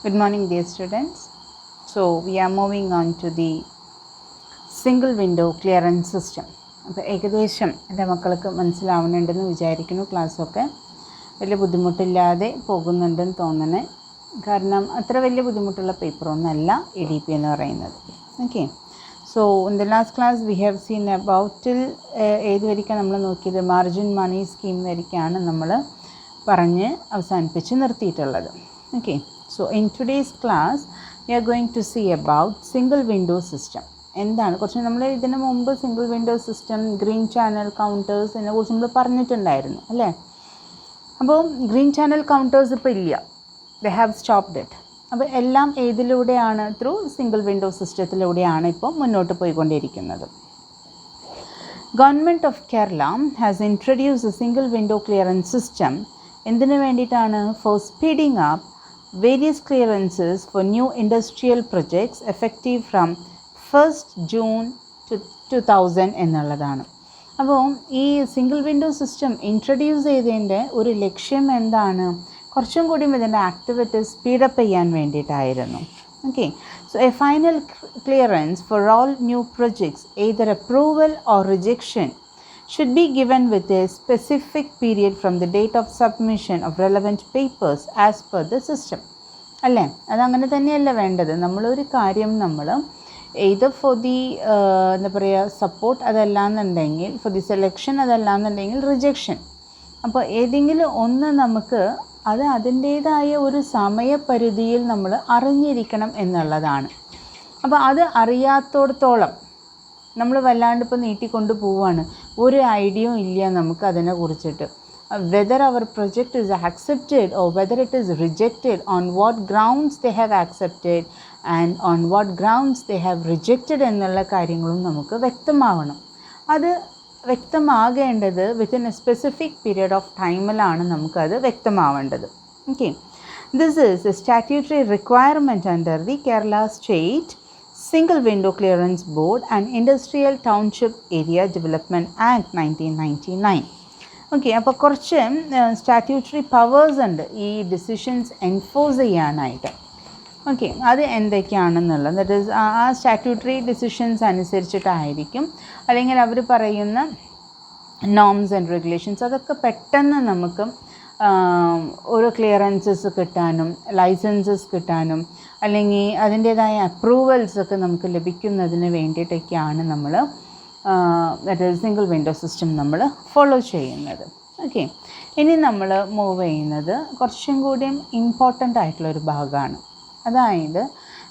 Good morning, dear students. So we are moving on to the single window clearance system. അപ്പോൾ ഏകദേശം എൻ്റെ മക്കൾക്ക് മനസ്സിലാവുന്നുണ്ടെന്ന് വിചാരിക്കുന്നു. ക്ലാസ്സൊക്കെ വലിയ ബുദ്ധിമുട്ടില്ലാതെ പോകുന്നുണ്ടെന്ന് തോന്നണേ. കാരണം അത്ര വലിയ ബുദ്ധിമുട്ടുള്ള പേപ്പറൊന്നുമല്ല EDP എന്ന് പറയുന്നത്. Okay, so in the last class we have seen about ഏത് വരിക്കാണ് നമ്മൾ നോക്കിയത്? മാർജിൻ മണി സ്കീം വരിക്കാണ് നമ്മൾ പറഞ്ഞ് അവസാനിപ്പിച്ച് നിർത്തിയിട്ടുള്ളത്. Okay, so in today's class we are going to see about single window system. എന്താണ് കുറച്ച് നമ്മൾ ഇതിന് മുമ്പ് single window system, green channel counters ഇതിനെ കുറിച്ച് നമ്മൾ പറഞ്ഞിട്ടുണ്ടായിരുന്നു അല്ലേ? അപ്പോൾ ഗ്രീൻ ചാനൽ കൗണ്ടേഴ്സ് ഇപ്പോൾ ഇല്ല, ദേ ഹാവ് സ്റ്റോപ്ഡ് ഇറ്റ്. അപ്പോൾ എല്ലാം ഏതിലൂടെയാണ്? ത്രൂ സിംഗിൾ വിൻഡോ സിസ്റ്റത്തിലൂടെയാണ് ഇപ്പോൾ മുന്നോട്ട് പോയിക്കൊണ്ടിരിക്കുന്നത്. Government of Kerala has introduce a single window clearance system. എന്തിനു വേണ്ടിയിട്ടാണ്? For speeding up various clearances for new industrial projects effective from 1st June 2000 എന്നുള്ളതാണ്. അപ്പോൾ ഈ സിംഗിൾ വിൻഡോ സിസ്റ്റം ഇൻട്രൊഡ്യൂസ് ചെയ്തതിൻ്റെ ഒരു ലക്ഷ്യം എന്താണ്? കുറച്ചും കൂടിയും ഇതിൻ്റെ ആക്ടിവിറ്റീസ് സ്പീഡപ്പ് ചെയ്യാൻ വേണ്ടിയിട്ടായിരുന്നു. Okay, so A final clearance for all new projects either approval or rejection should be given with a specific period from the date of submission of relevant papers as per the system. അല്ലേ? അതങ്ങനെ തന്നെയല്ല വേണ്ടത്. നമ്മളൊരു കാര്യം നമ്മൾ either for the എന്താ പറയുക support അതല്ലാന്നുണ്ടെങ്കിൽ, ഫോർ ദി സെലക്ഷൻ അതല്ലാന്നുണ്ടെങ്കിൽ റിജക്ഷൻ. അപ്പോൾ ഏതെങ്കിലും ഒന്ന് നമുക്ക് അത് അതിൻ്റേതായ ഒരു സമയപരിധിയിൽ നമ്മൾ അറിഞ്ഞിരിക്കണം എന്നുള്ളതാണ്. അപ്പോൾ അത് അറിയാത്തോടത്തോളം നമ്മൾ വല്ലാണ്ട് ഇപ്പോൾ നീട്ടിക്കൊണ്ട് പോവുകയാണ്. ഒരു ഐഡിയയും ഇല്ല നമുക്ക് അതിനെ കുറിച്ചിട്ട്. Whether our project is accepted or whether it is rejected, on what grounds they have accepted and on what grounds they have rejected എന്നുള്ള കാര്യങ്ങളും നമുക്ക് വ്യക്തമാവണം. അത് വ്യക്തമാകേണ്ടത് within a specific period of ടൈമിലാണ് നമുക്കത് വ്യക്തമാവേണ്ടത്. Okay, this is a statutory requirement under the Kerala state Single Window Clearance Board and Industrial Township Area Development Act 1999. Okay, അപ്പോൾ കുറച്ച് സ്റ്റാറ്റ്യൂട്ടറി പവേഴ്സ് ഉണ്ട് ഈ ഡിസിഷൻസ് എൻഫോഴ്സ് ചെയ്യാനായിട്ട്. ഓക്കെ, അത് എന്തൊക്കെയാണെന്നുള്ളത്, ദറ്റ് ഈസ് ആ സ്റ്റാറ്റ്യൂട്ടറി ഡിസിഷൻസ് അനുസരിച്ചിട്ടായിരിക്കും, അല്ലെങ്കിൽ അവർ പറയുന്ന നോംസ് ആൻഡ് റെഗുലേഷൻസ് അതൊക്കെ പെട്ടെന്ന് നമുക്ക് ഓരോ ക്ലിയറൻസസ് കിട്ടാനും ലൈസൻസസ് കിട്ടാനും അല്ലെങ്കിൽ അതിൻ്റേതായ അപ്രൂവൽസൊക്കെ നമുക്ക് ലഭിക്കുന്നതിന് വേണ്ടിയിട്ടൊക്കെയാണ് നമ്മൾ സിംഗിൾ വിൻഡോ സിസ്റ്റം നമ്മൾ ഫോളോ ചെയ്യുന്നത്. ഓക്കെ, ഇനി നമ്മൾ മൂവ് ചെയ്യുന്നത് കുറച്ചും കൂടിയും ഇമ്പോർട്ടൻ്റ് ആയിട്ടുള്ളൊരു ഭാഗമാണ്. അതായത്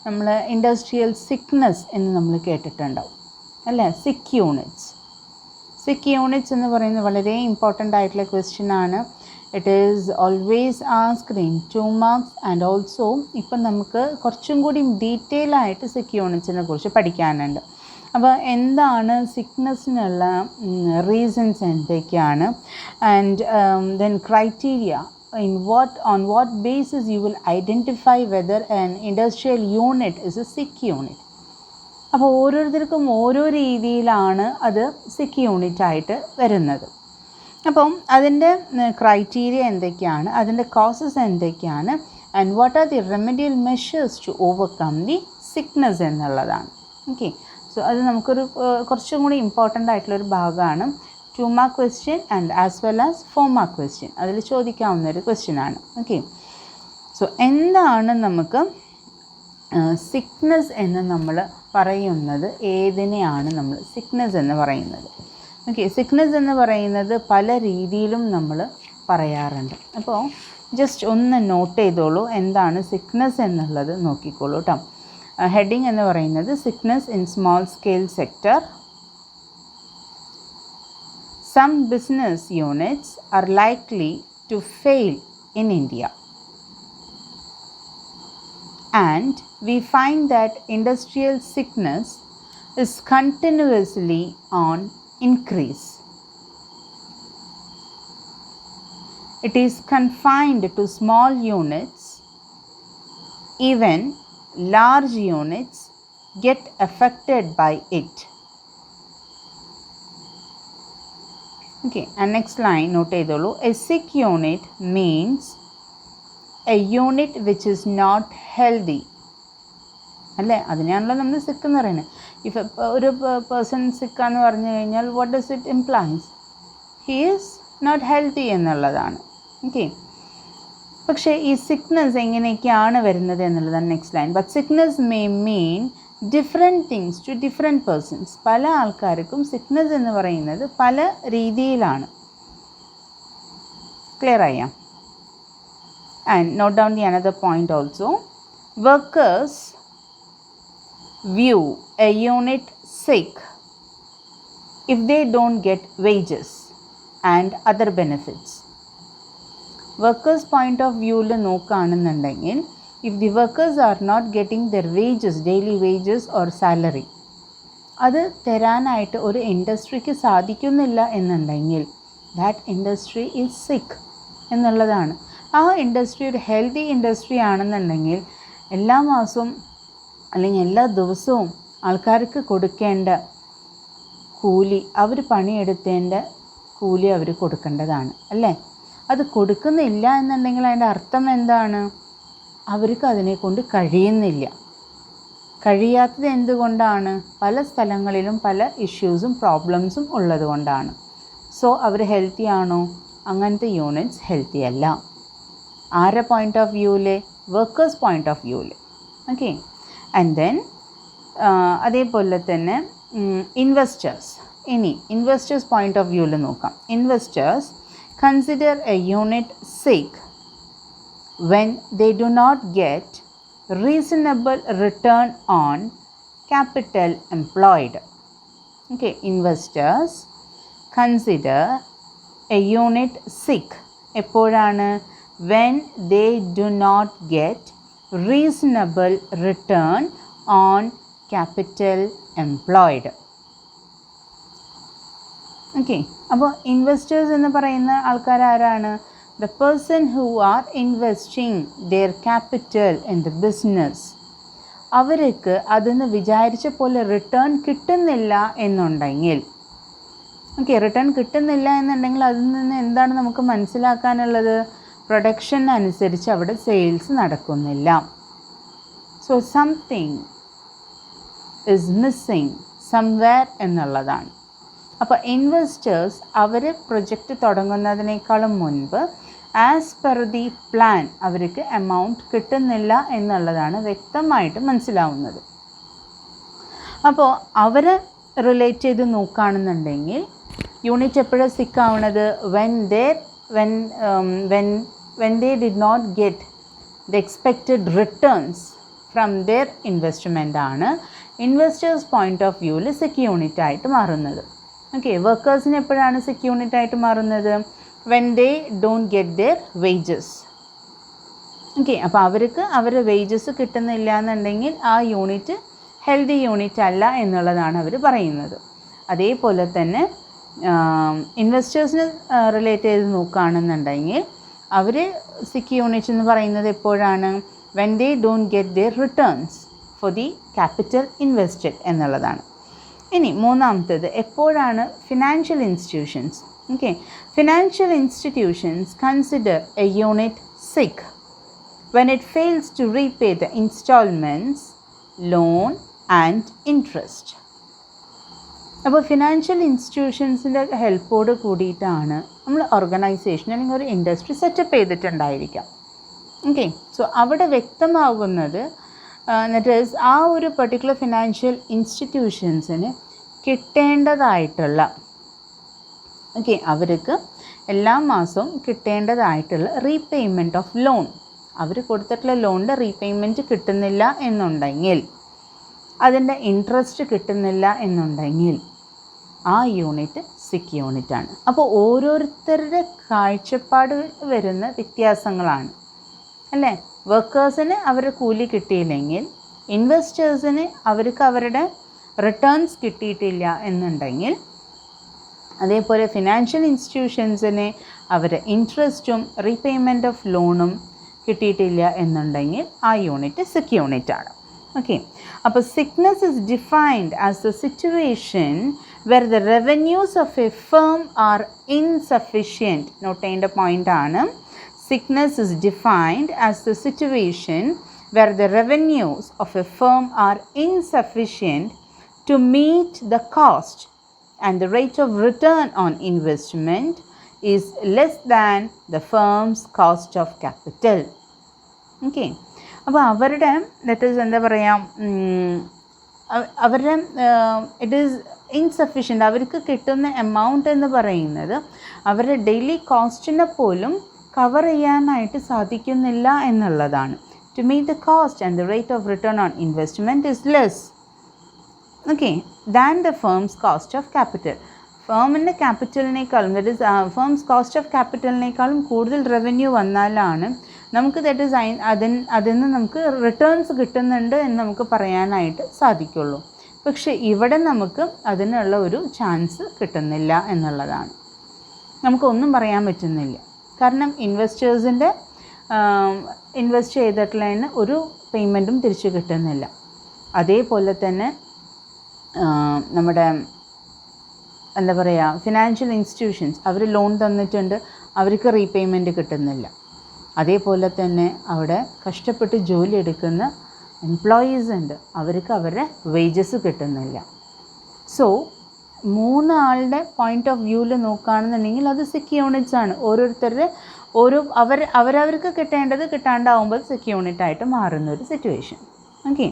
നമ്മൾ ഇൻഡസ്ട്രിയൽ സിക്നെസ് എന്ന് നമ്മൾ കേട്ടിട്ടുണ്ടാവും അല്ലേ? സിക്ക് യൂണിറ്റ്സ് എന്ന് പറയുന്നത് വളരെ ഇമ്പോർട്ടൻ്റ് ആയിട്ടുള്ള ക്വസ്റ്റ്യൻ ആണ്. It is always asked in 2 marks and also ഇപ്പം നമുക്ക് കുറച്ചും കൂടി ഡീറ്റെയിൽ ആയിട്ട് സിക്ക് യൂണിറ്റ്സിനെ കുറിച്ച് പഠിക്കാനുണ്ട്. അപ്പോൾ എന്താണ് സിക്നെസ്സിനുള്ള റീസൺസ് എന്തൊക്കെയാണ്, and then criteria on what basis you will identify whether an industrial unit is a sick unit. അപ്പോൾ ഓരോരുത്തർക്കും ഓരോ രീതിയിലാണ് അത് സിക്ക് യൂണിറ്റ് ആയിട്ട് വരുന്നത്. അപ്പം അതിൻ്റെ ക്രൈറ്റീരിയ എന്തൊക്കെയാണ്, അതിൻ്റെ കോസസ് എന്തൊക്കെയാണ്, and what are the remedial measures to overcome the sickness എന്നുള്ളതാണ്. ഓക്കെ, സോ അത് നമുക്കൊരു കുറച്ചും കൂടി ഇമ്പോർട്ടൻ്റ് ആയിട്ടുള്ളൊരു ഭാഗമാണ്. 2 mark question and as well as 4 mark question അതിൽ ചോദിക്കാവുന്നൊരു ക്വസ്റ്റ്യനാണ്. ഓക്കെ, സോ എന്താണ് നമുക്ക് സിക്നെസ് എന്ന് നമ്മൾ പറയുന്നത്? ഏതിനെയാണ് നമ്മൾ സിക്നെസ് എന്ന് പറയുന്നത്? ഓക്കെ, സിക്നെസ് എന്ന് പറയുന്നത് പല രീതിയിലും നമ്മൾ പറയാറുണ്ട്. അപ്പോൾ ജസ്റ്റ് ഒന്ന് നോട്ട് ചെയ്തോളൂ എന്താണ് സിക്നെസ് എന്നുള്ളത് നോക്കിക്കോളൂ കേട്ടോ. ഹെഡിങ് എന്ന് പറയുന്നത് sickness in small scale sector. Some business units are likely to fail in India and we find that industrial sickness is continuously on increase. It is confined to small units. Even large units get affected by it. Okay, and next line note edolu. A sick unit means a unit which is not healthy. അല്ലേ, അതിനെയാണല്ലോ നമ്മൾ സിക്ക് എന്ന് പറയുന്നത്. If ഒരു person സിക്കാന്ന് പറഞ്ഞു കഴിഞ്ഞാൽ what does it implies? He is not healthy എന്നുള്ളതാണ്. ഓക്കെ, പക്ഷേ ഈ സിക്നെസ് എങ്ങനെയൊക്കെയാണ് വരുന്നത് എന്നുള്ളതാണ് next line. But sickness may mean different things to different persons. പല ആൾക്കാർക്കും സിക്നെസ് എന്ന് പറയുന്നത് പല രീതിയിലാണ്. ക്ലിയർ ആയ? And note down the another point also. Workers view a unit sick if they don't get wages and other benefits. Workers point of view la നോക്കുകയാണെന്നുണ്ടെങ്കിൽ, if the workers are not getting their wages, daily wages or salary, അത് തരാനായിട്ട് ഒരു ഇൻഡസ്ട്രിക്ക് സാധിക്കുന്നില്ല എന്നുണ്ടെങ്കിൽ that industry is സിക്ക് എന്നുള്ളതാണ്. ആ industry ഒരു ഹെൽത്തി ഇൻഡസ്ട്രി ആണെന്നുണ്ടെങ്കിൽ എല്ലാ മാസവും അല്ലെങ്കിൽ എല്ലാ ദിവസവും ആൾക്കാർക്ക് കൊടുക്കേണ്ട കൂലി, അവർ പണിയെടുത്തേണ്ട കൂലി അവർ കൊടുക്കേണ്ടതാണ്, അല്ലേ? അത് കൊടുക്കുന്നില്ല എന്നുണ്ടെങ്കിൽ അതിൻ്റെ അർത്ഥം എന്താണ്? അവർക്ക് അതിനെക്കൊണ്ട് കഴിയുന്നില്ല. കഴിയാത്തത് എന്തുകൊണ്ടാണ്? പല സ്ഥലങ്ങളിലും പല ഇഷ്യൂസും പ്രോബ്ലംസും ഉള്ളത് കൊണ്ടാണ്. സോ അവർ ഹെൽത്തി ആണോ? അങ്ങനത്തെ യൂണിറ്റ്സ് ഹെൽത്തി അല്ല. ആരുടെ പോയിൻ്റ് ഓഫ് വ്യൂവിലെ? വർക്കേഴ്സ് പോയിൻ്റ് ഓഫ് വ്യൂവിൽ. ഓക്കെ, ആൻഡ് ദെൻ അതേപോലെ തന്നെ ഇൻവെസ്റ്റേഴ്സ്. ഇനി ഇൻവെസ്റ്റേഴ്സ് പോയിൻ്റ് ഓഫ് വ്യൂവിൽ നോക്കാം. Investors consider a unit sick when they do not get reasonable return on capital employed. Okay, investors consider a unit sick എപ്പോഴാണ്? when they do not get reasonable return on capital employed. Okay, അപ്പോൾ investors എന്ന് പറയുന്ന ആൾക്കാർ ആരാണ്? The person who are investing their capital in the business. അവർക്ക് അതിന് വിചാരിച്ച പോലെ റിട്ടേൺ കിട്ടുന്നില്ല എന്നുണ്ടെങ്കിൽ, ഓക്കെ, റിട്ടേൺ കിട്ടുന്നില്ല എന്നുണ്ടെങ്കിൽ അതിൽ നിന്ന് എന്താണ് നമുക്ക് മനസ്സിലാക്കാനുള്ളത്? പ്രൊഡക്ഷൻ അനുസരിച്ച് അവിടെ സെയിൽസ് നടക്കുന്നില്ല. So something is missing somewhere എന്നുള്ളതാണ്. അപ്പോൾ ഇൻവെസ്റ്റേഴ്സ് അവർ പ്രൊജക്റ്റ് തുടങ്ങുന്നതിനേക്കാളും മുൻപ് ആസ് പെർ ദി പ്ലാൻ അവർക്ക് എമൗണ്ട് കിട്ടുന്നില്ല എന്നുള്ളതാണ് വ്യക്തമായിട്ട് മനസ്സിലാവുന്നത്. അപ്പോൾ അവരെ റിലേറ്റ് ചെയ്ത് നോക്കുകയാണെന്നുണ്ടെങ്കിൽ യൂണിറ്റ് എപ്പോഴാണ് സിക്ക് ആവുന്നത്? when they did not get the expected returns from their investment ആണ് ഇൻവെസ്റ്റേഴ്സ് പോയിൻ്റ് ഓഫ് വ്യൂവിൽ സിക്ക് യൂണിറ്റ് ആയിട്ട് മാറുന്നത്. ഓക്കെ, വർക്കേഴ്സിന് എപ്പോഴാണ് സിക്ക് യൂണിറ്റ് ആയിട്ട് മാറുന്നത്? when they don't get their wages. Okay, അപ്പോൾ അവർക്ക് അവരുടെ വേജസ് കിട്ടുന്നില്ല എന്നുണ്ടെങ്കിൽ ആ യൂണിറ്റ് ഹെൽത്തി യൂണിറ്റ് അല്ല എന്നുള്ളതാണ് അവർ പറയുന്നത്. അതേപോലെ തന്നെ ഇൻവെസ്റ്റേഴ്സിന് റിലേറ്റ് ചെയ്ത് നോക്കുകയാണെന്നുണ്ടെങ്കിൽ അവർ സിക്ക് യൂണിറ്റ് എന്ന് പറയുന്നത് എപ്പോഴാണ്? when they don't get their returns for the capital invested എന്നുള്ളതാണ്. ഇനി മൂന്നാമത്തേത് എപ്പോഴാണ്? Financial institutions. Okay, financial institutions consider a unit sick when it fails to repay the installments, loan and interest. അപ്പോൾ ഫിനാൻഷ്യൽ ഇൻസ്റ്റിറ്റ്യൂഷൻസിൻ്റെ ഹെൽപ്പോട് കൂടിയിട്ടാണ് നമ്മൾ ഓർഗനൈസേഷൻ അല്ലെങ്കിൽ ഒരു industry setup ചെയ്തിട്ടുണ്ടായിരിക്കാം. Okay, so അവിടെ വ്യക്തമാകുന്നത് ദാറ്റ് ഈസ് ആ ഒരു പെർട്ടിക്കുലർ ഫിനാൻഷ്യൽ ഇൻസ്റ്റിറ്റ്യൂഷൻസിന് കിട്ടേണ്ടതായിട്ടുള്ള, ഓക്കെ, അവർക്ക് എല്ലാ മാസവും കിട്ടേണ്ടതായിട്ടുള്ള റീപേയ്മെൻറ്റ് ഓഫ് ലോൺ, അവർ കൊടുത്തിട്ടുള്ള ലോണിൻ്റെ റീപേയ്മെൻറ്റ് കിട്ടുന്നില്ല എന്നുണ്ടെങ്കിൽ, അതിൻ്റെ ഇൻട്രസ്റ്റ് കിട്ടുന്നില്ല എന്നുണ്ടെങ്കിൽ ആ യൂണിറ്റ് സിക്ക് യൂണിറ്റാണ്. അപ്പോൾ ഓരോരുത്തരുടെ കാഴ്ചപ്പാട് വരുന്ന വ്യത്യാസങ്ങളാണ്, അല്ലേ? വർക്കേഴ്സിന് അവരുടെ കൂലി കിട്ടിയില്ലെങ്കിൽ, ഇൻവെസ്റ്റേഴ്സിന് അവർക്ക് അവരുടെ റിട്ടേൺസ് കിട്ടിയിട്ടില്ല എന്നുണ്ടെങ്കിൽ, അതേപോലെ ഫിനാൻഷ്യൽ ഇൻസ്റ്റിറ്റ്യൂഷൻസിന് അവരുടെ ഇൻട്രസ്റ്റും റീപേയ്മെൻറ്റ് ഓഫ് ലോണും കിട്ടിയിട്ടില്ല എന്നുണ്ടെങ്കിൽ ആ യൂണിറ്റ് സിക്ക് യൂണിറ്റാണ്. ഓക്കെ, അപ്പോൾ sickness is defined as a situation where the revenues of a firm are insufficient. Note ചെയ്യേണ്ട പോയിൻ്റാണ്. sickness is defined as the situation where the revenues of a firm are insufficient to meet the cost and the rate of return on investment is less than the firm's cost of capital. Okay. അപ്പോൾ അവരുടെ that is എന്താ പറയുക, അവരുടെ it is insufficient. അവർക്ക് കിട്ടുന്ന amount എന്ന് പറയുന്നത് അവരുടെ ഡെയിലി കോസ്റ്റിനെ പോലും കവർ ചെയ്യാനായിട്ട് സാധിക്കുന്നില്ല എന്നുള്ളതാണ്. To meet the cost and the rate of return on investment is less than the firm's cost of capital. ഫേമിൻ്റെ ക്യാപിറ്റലിനേക്കാളും that is firm's cost of ക്യാപിറ്റലിനേക്കാളും കൂടുതൽ റവന്യൂ വന്നാലാണ് നമുക്ക് ദറ്റ് ഈസ് അതിൽ നിന്ന് നമുക്ക് റിട്ടേൺസ് കിട്ടുന്നുണ്ട് എന്ന് നമുക്ക് പറയാനായിട്ട് സാധിക്കുള്ളൂ. പക്ഷേ ഇവിടെ നമുക്ക് അതിനുള്ള ഒരു ചാൻസ് കിട്ടുന്നില്ല എന്നുള്ളതാണ്. നമുക്കൊന്നും പറയാൻ പറ്റുന്നില്ല. കാരണം ഇൻവെസ്റ്റേഴ്സിൻ്റെ ഇൻവെസ്റ്റ് ചെയ്തിട്ടുള്ളതിന് ഒരു പേയ്മെൻറ്റും തിരിച്ചു കിട്ടുന്നില്ല. അതേപോലെ തന്നെ നമ്മുടെ എന്താ പറയുക, ഫിനാൻഷ്യൽ ഇൻസ്റ്റിറ്റ്യൂഷൻസ് അവർ ലോൺ തന്നിട്ടുണ്ട്, അവർക്ക് റീപേയ്മെൻറ്റ് കിട്ടുന്നില്ല. അതേപോലെ തന്നെ അവിടെ കഷ്ടപ്പെട്ട് ജോലി എടുക്കുന്ന എംപ്ലോയീസ് ഉണ്ട്, അവർക്ക് അവരുടെ വേജസ് കിട്ടുന്നില്ല. സോ 3 ആളുടെ പോയിൻ്റ് ഓഫ് വ്യൂവിൽ നോക്കുകയാണെന്നുണ്ടെങ്കിൽ അത് സിക്ക് യൂണിറ്റ്സ് ആണ്. ഓരോരുത്തരുടെ അവരവർക്ക് കിട്ടേണ്ടത് കിട്ടാണ്ടാവുമ്പോൾ സിക്ക് യൂണിറ്റായിട്ട് മാറുന്ന ഒരു situation. Okay.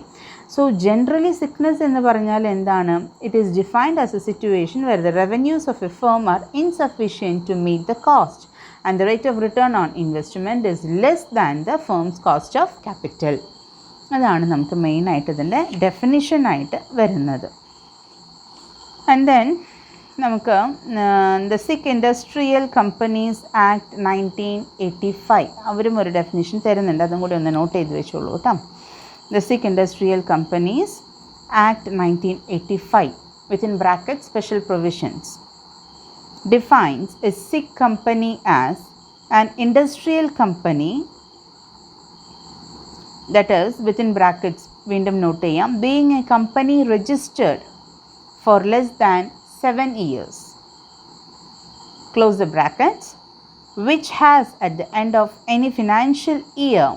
So generally sickness എന്ന് പറഞ്ഞാൽ എന്താണ്? It is defined as a situation where the revenues of a firm are insufficient to meet the cost and the rate of return on investment is less than the firm's cost of capital. അതാണ് നമുക്ക് മെയിനായിട്ട് ഇതിൻ്റെ ഡെഫിനിഷനായിട്ട് വരുന്നത്. And then നമുക്ക് the സിക്ക് industrial companies act 1985 അവരും ഒരു definition തരുന്നുണ്ട്, അതും കൂടി ഒന്ന് നോട്ട് ചെയ്ത് വെച്ചോളൂ കേട്ടോ. ദ സിക്ക് industrial companies act 1985 within brackets special provisions defines a sick company as an industrial company, that is within brackets വീണ്ടും നോട്ട് ചെയ്യാം, being a company registered for less than 7 years, close the brackets, which has at the end of any financial year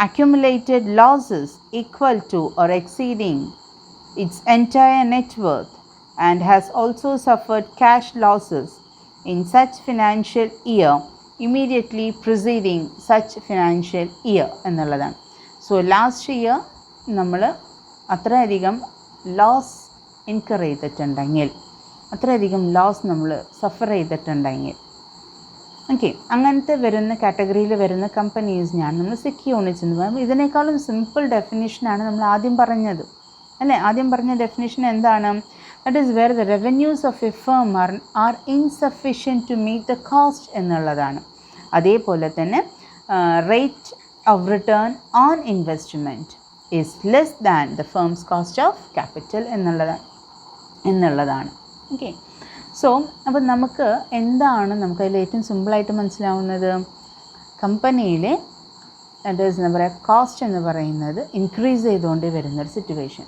accumulated losses equal to or exceeding its entire net worth and has also suffered cash losses in such financial year immediately preceding such financial year എന്നുള്ളതാണ്. So last year നമ്മൾ അത്രയധികം loss incur ചെയ്തിട്ടുണ്ടെങ്കിൽ, അത്രയധികം loss നമ്മൾ സഫർ ചെയ്തിട്ടുണ്ടെങ്കിൽ, okay, അങ്ങനത്തെ വരുന്ന കാറ്റഗറിയിൽ വരുന്ന കമ്പനീസിനാണ് നമ്മൾ സിക്ക് യൂണിറ്റ്സ് എന്ന് പറയുമ്പോൾ. ഇതിനേക്കാളും സിമ്പിൾ ഡെഫിനിഷനാണ് നമ്മൾ ആദ്യം പറഞ്ഞത് അല്ലേ? ആദ്യം പറഞ്ഞ ഡെഫിനിഷൻ എന്താണ്? That is where the revenues of a firm are insufficient to meet the cost എന്നുള്ളതാണ്. അതേപോലെ തന്നെ rate of return on investment is less than the firm's cost of capital എന്നുള്ളതാണ്. ഓക്കെ. സോ അപ്പോൾ നമുക്ക് എന്താണ് നമുക്കതിൽ ഏറ്റവും സിമ്പിളായിട്ട് മനസ്സിലാവുന്നത്? കമ്പനിയിലെ ദാറ്റ് ഈസ് എന്താ പറയുക, കോസ്റ്റ് എന്ന് പറയുന്നത് ഇൻക്രീസ് ചെയ്തുകൊണ്ട് വരുന്നൊരു സിറ്റുവേഷൻ,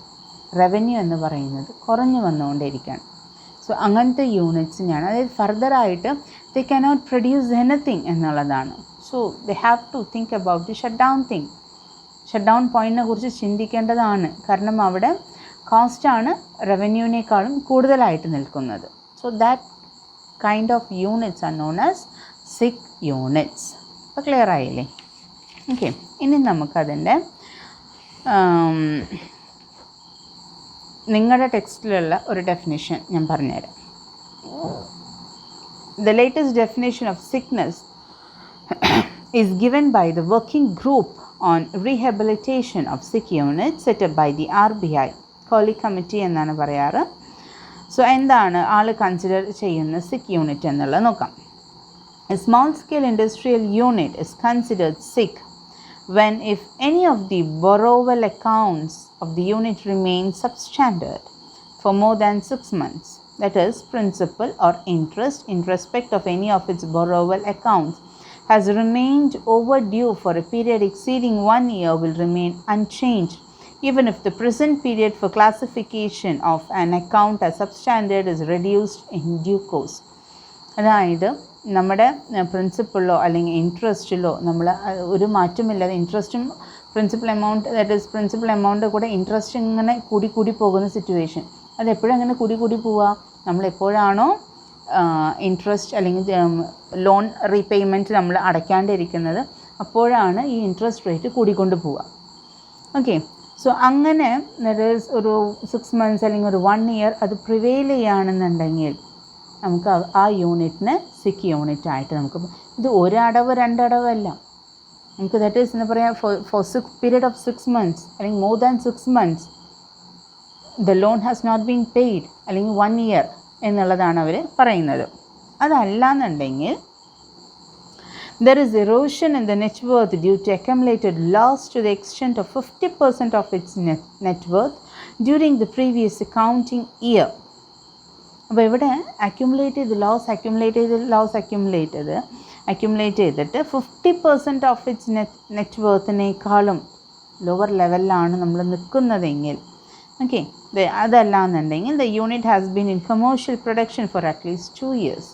റവന്യൂ എന്ന് പറയുന്നത് കുറഞ്ഞു വന്നുകൊണ്ടിരിക്കുകയാണ്. സോ അങ്ങനത്തെ യൂണിറ്റ്സിനെയാണ്, അതായത് ഫർദറായിട്ട് ദേ കനോട്ട് പ്രൊഡ്യൂസ് എനിത്തിങ് എന്നുള്ളതാണ്. So they have to think about the shut down പോയിൻറ്റിനെ കുറിച്ച് ചിന്തിക്കേണ്ടതാണ്. കാരണം അവിടെ കോസ്റ്റാണ് റവന്യൂവിനേക്കാളും കൂടുതലായിട്ട് നിൽക്കുന്നത്. So that kind of units are known as sick units. അപ്പോൾ ക്ലിയർ ആയില്ലേ? ഓക്കെ. ഇനി നമുക്കതിൻ്റെ നിങ്ങളുടെ ടെക്സ്റ്റിലുള്ള ഒരു ഡെഫിനിഷൻ ഞാൻ പറഞ്ഞുതരാം. The latest definition of sickness is given by the working group on rehabilitation of sick units set up by the RBI. Kohli committee എന്നാണ് പറയാറ്. സോ എന്താണ് ആൾ കൺസിഡർ ചെയ്യുന്ന സിക്ക് യൂണിറ്റ് എന്നുള്ളത് നോക്കാം. A small scale industrial unit is considered sick when if any of the borrower accounts of the unit remain substandard for more than 6 months, that is principal or interest in respect of any of its borrower accounts has remained overdue for a period exceeding 1 year, will remain unchanged even if the present period for classification of an account as substandard is reduced in due course. അതായത് നമ്മുടെ പ്രിൻസിപ്പളിലോ അല്ലെങ്കിൽ ഇൻട്രസ്റ്റിലോ നമ്മൾ ഒരു മാറ്റമില്ലാതെ ഇൻട്രസ്റ്റും principal amount that is principal amount കൂടെ interest ഇങ്ങനെ കൂടി പോകുന്ന സിറ്റുവേഷൻ, അതെപ്പോഴും അങ്ങനെ കൂടി പോവുക, നമ്മളെപ്പോഴാണോ ഇൻട്രസ്റ്റ് അല്ലെങ്കിൽ ലോൺ റീപേയ്മെൻറ്റ് നമ്മൾ അടയ്ക്കാണ്ടിരിക്കുന്നത് അപ്പോഴാണ് ഈ ഇൻട്രസ്റ്റ് റേറ്റ് കൂടിക്കൊണ്ട് പോവുക. ഓക്കെ, സോ അങ്ങനെ ദാറ്റ് ഈസ് ഒരു 6 months അല്ലെങ്കിൽ ഒരു 1 year അത് പ്രിവെയിൽ ചെയ്യുകയാണെന്നുണ്ടെങ്കിൽ നമുക്ക് ആ യൂണിറ്റിന് സിക്ക് യൂണിറ്റ് ആയിട്ട് നമുക്ക് ഇത് ഒരടവ് രണ്ടടവല്ല, നമുക്ക് ദാറ്റ് ഈസ് എന്താ പറയുക ഫോർ പീരിയഡ് ഓഫ് 6 months അല്ലെങ്കിൽ more than 6 months the loan has not been paid അല്ലെങ്കിൽ 1 year എന്നുള്ളതാണ് അവർ പറയുന്നത്. അതല്ല എന്നുണ്ടെങ്കിൽ there is erosion in the net worth due to accumulated loss to the extent of 50% of its net worth during the previous accounting year. അപ്പോൾ ഇവിടെ accumulate ചെയ്തിട്ട് 50% of its net വർത്തിനേക്കാളും lower ലെവലിലാണ് നമ്മൾ നിൽക്കുന്നതെങ്കിൽ, ഓക്കെ, അതല്ല എന്നുണ്ടെങ്കിൽ the unit has been in commercial production for at least 2 years.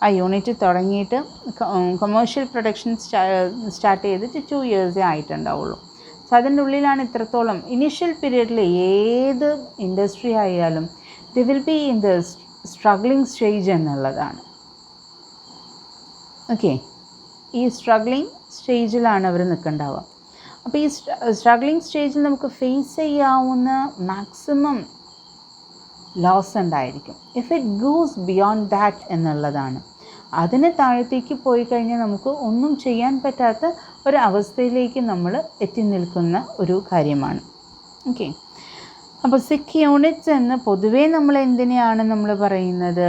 ആ unit തുടങ്ങിയിട്ട് commercial production start ചെയ്തിട്ട് 2 years ആയിട്ടുണ്ടാവുള്ളൂ. സോ അതിൻ്റെ ഉള്ളിലാണ് ഇത്രത്തോളം ഇനീഷ്യൽ പീരീഡിൽ ഏത് ഇൻഡസ്ട്രി ആയാലും the will be in the struggling stage എന്നുള്ളതാണ്. ഓക്കെ, ഈ സ്ട്രഗ്ലിംഗ് സ്റ്റേജിലാണ് അവർ നിൽക്കുന്നുണ്ടാവുക. അപ്പോൾ ഈ സ്ട്രഗ്ലിംഗ് സ്റ്റേജിൽ നമുക്ക് ഫേസ് ചെയ്യാവുന്ന മാക്സിമം ലോസ് ഉണ്ടായിരിക്കും. If it goes beyond that എന്നുള്ളതാണ്, അതിന് താഴത്തേക്ക് പോയി കഴിഞ്ഞാൽ നമുക്ക് ഒന്നും ചെയ്യാൻ പറ്റാത്ത ഒരു അവസ്ഥയിലേക്ക് നമ്മൾ എത്തി നിൽക്കുന്ന ഒരു കാര്യമാണ്. ഓക്കെ, അപ്പോൾ സിക്ക് യൂണിറ്റ്സ് എന്ന് പൊതുവേ നമ്മൾ എന്തിനെയാണ് നമ്മൾ പറയുന്നത്,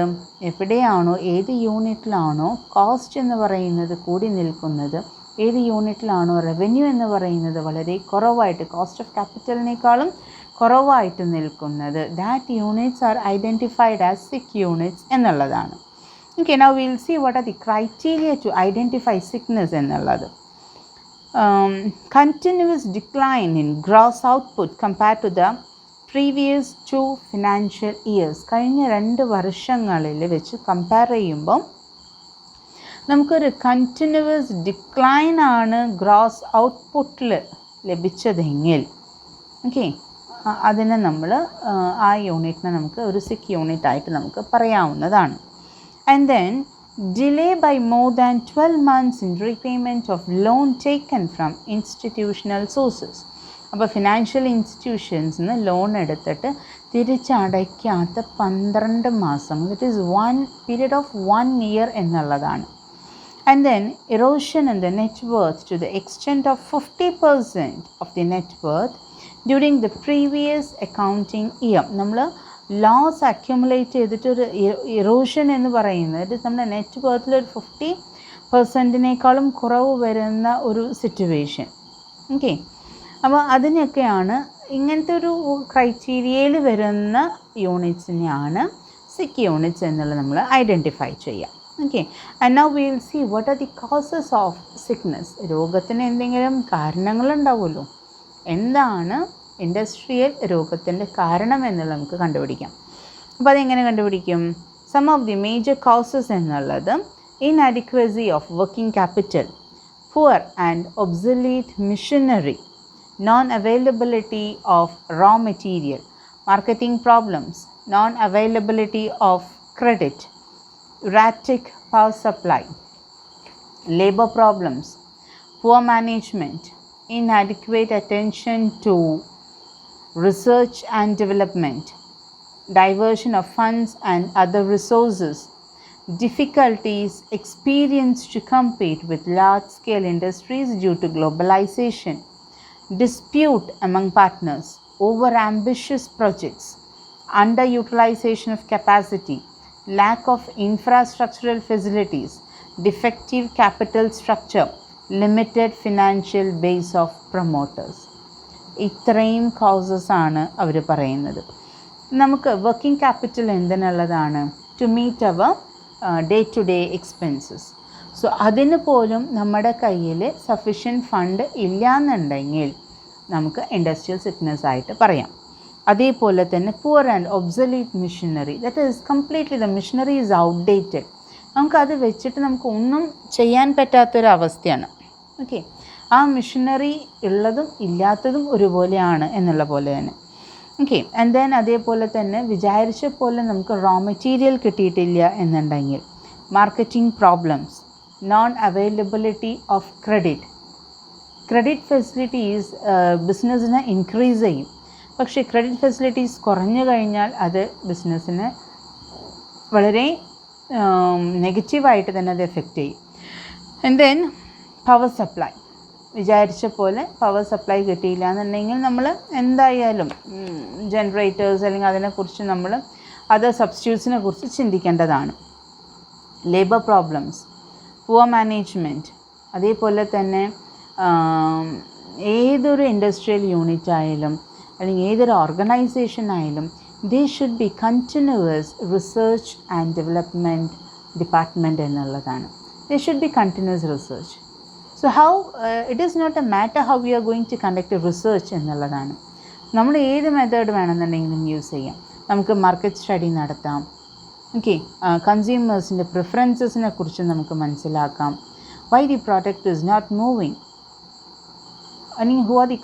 എവിടെയാണോ ഏത് യൂണിറ്റിലാണോ കോസ്റ്റ് എന്ന് പറയുന്നത് കൂടി നിൽക്കുന്നത്, ഏത് യൂണിറ്റിലാണോ റവന്യൂ എന്ന് പറയുന്നത് വളരെ കുറവായിട്ട് കോസ്റ്റ് ഓഫ് ക്യാപിറ്റലിനേക്കാളും കുറവായിട്ട് നിൽക്കുന്നത്, that units are identified as sick units എന്നുള്ളതാണ്. Okay, now will see what are the criteria to identify sickness എന്നുള്ളത്. Continuous decline in gross output compare to the previous 2 financial years, കഴിഞ്ഞ 2 വർഷങ്ങളിൽ വെച്ച് compare ചെയ്യുമ്പം നമുക്കൊരു കണ്ടിന്യൂസ് ഡിക്ലൈനാണ് ഗ്രോസ് ഔട്ട്പുട്ടിൽ ലഭിച്ചതെങ്കിൽ, okay, അതിനെ നമ്മൾ ആ യൂണിറ്റിനെ നമുക്ക് ഒരു സിക്ക് യൂണിറ്റ് ആയിട്ട് നമുക്ക് പറയാവുന്നതാണ്. And then delay by more than 12 months in repayment of loan taken from institutional sources. അപ്പോൾ ഫിനാൻഷ്യൽ ഇൻസ്റ്റിറ്റ്യൂഷൻസിന് ലോൺ എടുത്തിട്ട് തിരിച്ചടയ്ക്കാത്ത 12 മാസം, that is 1 period of 1 year എന്നുള്ളതാണ്. And then erosion in the net worth to the extent of 50% of the net worth during the previous accounting year. നമ്മൾ loss accumulate ചെയ്തിട്ടൊരു ഇറോഷൻ എന്ന് പറയുന്നത് നമ്മുടെ നെറ്റ് വർത്തിലൊരു 50%-നേക്കാളും കുറവ് വരുന്ന ഒരു സിറ്റുവേഷൻ. ഓക്കെ, അപ്പോൾ അതിനൊക്കെയാണ് ഇങ്ങനത്തെ ഒരു ക്രൈറ്റീരിയയിൽ വരുന്ന യൂണിറ്റ്സിനെയാണ് സിക്ക് യൂണിറ്റ്സ് എന്നുള്ളത് നമ്മൾ ഐഡൻറ്റിഫൈ ചെയ്യാം. Okay, and now we will see what are the causes of sickness. രോഗത്തിന് എന്തെങ്കിലും കാരണങ്ങളുണ്ടാവുമല്ലോ, എന്താണ് ഇൻഡസ്ട്രിയൽ രോഗത്തിൻ്റെ കാരണം എന്നുള്ളത് നമുക്ക് കണ്ടുപിടിക്കാം. അപ്പോൾ അതെങ്ങനെ കണ്ടുപിടിക്കും? Some of the major causes എന്നുള്ളത് inadequacy of working capital, poor and obsolete machinery, non-availability of raw material, marketing problems, non-availability of credit, erratic power supply, labor problems, poor management, inadequate attention to research and development, diversion of funds and other resources, difficulties experienced to compete with large-scale industries due to globalization, dispute among partners, over-ambitious projects, underutilization of capacity, lack of infrastructural facilities, defective capital structure, limited financial base of promoters. ഇത്രയും causes ആണ് അവർ പറയുന്നത്. നമുക്ക് working capital എന്തിനുള്ളതാണ്? To meet their day to day expenses. So അതിന് പോലും നമ്മുടെ കയ്യിൽ സഫിഷ്യൻറ്റ് ഫണ്ട് ഇല്ല എന്നുണ്ടെങ്കിൽ നമുക്ക് ഇൻഡസ്ട്രിയൽ സിക്നെസ് ആയിട്ട് പറയാം. അതേപോലെ തന്നെ poor and obsolete machinery, that is completely the machinery is outdated, നമുക്കത് വെച്ചിട്ട് നമുക്ക് ഒന്നും ചെയ്യാൻ പറ്റാത്തൊരവസ്ഥയാണ്. ഓക്കെ, ആ മിഷനറി ഉള്ളതും ഇല്ലാത്തതും ഒരുപോലെയാണ് എന്നുള്ള പോലെ തന്നെ. ഓക്കെ, ആൻഡ് ദെൻ അതേപോലെ തന്നെ വിചാരിച്ച പോലെ നമുക്ക് റോ മെറ്റീരിയൽ കിട്ടിയിട്ടില്ല എന്നുണ്ടെങ്കിൽ, marketing problems, non availability of credit facilities ബിസിനസ്സിനെ ഇൻക്രീസ് ചെയ്യും. പക്ഷേ ക്രെഡിറ്റ് ഫെസിലിറ്റീസ് കുറഞ്ഞു കഴിഞ്ഞാൽ അത് ബിസിനസ്സിനെ വളരെ നെഗറ്റീവായിട്ട് തന്നെ അത് എഫക്റ്റ് ചെയ്യും. ആൻഡ് ദെൻ പവർ സപ്ലൈ, വിചാരിച്ച പോലെ പവർ സപ്ലൈ കിട്ടിയില്ല എന്നുണ്ടെങ്കിൽ നമ്മൾ എന്തായാലും ജനറേറ്റേഴ്സ് അല്ലെങ്കിൽ അതിനെക്കുറിച്ച് നമ്മൾ അതർ സബ്സ്റ്റിറ്റ്യൂട്ട്സിനെ കുറിച്ച് ചിന്തിക്കേണ്ടതാണ്. ലേബർ പ്രോബ്ലംസ്, പുവർ മാനേജ്മെൻറ്റ്, അതേപോലെ തന്നെ ഏതൊരു ഇൻഡസ്ട്രിയൽ യൂണിറ്റ് ആയാലും അല്ലെങ്കിൽ ഏതൊരു ഓർഗനൈസേഷൻ ആയാലും they should be continuous research and development department എന്നുള്ളതാണ്. There should be continuous research. So how it is not a matter how we are going to conduct a research എന്നുള്ളതാണ്. നമ്മൾ ഏത് method വേണമെന്നുണ്ടെങ്കിലും use ചെയ്യാം. നമുക്ക് market study നടത്താം. Okay, കൺസ്യൂമേഴ്സിൻ്റെ പ്രിഫറൻസസിനെ കുറിച്ച് നമുക്ക് മനസ്സിലാക്കാം. why the product is not moving, അല്ലെങ്കിൽ who are the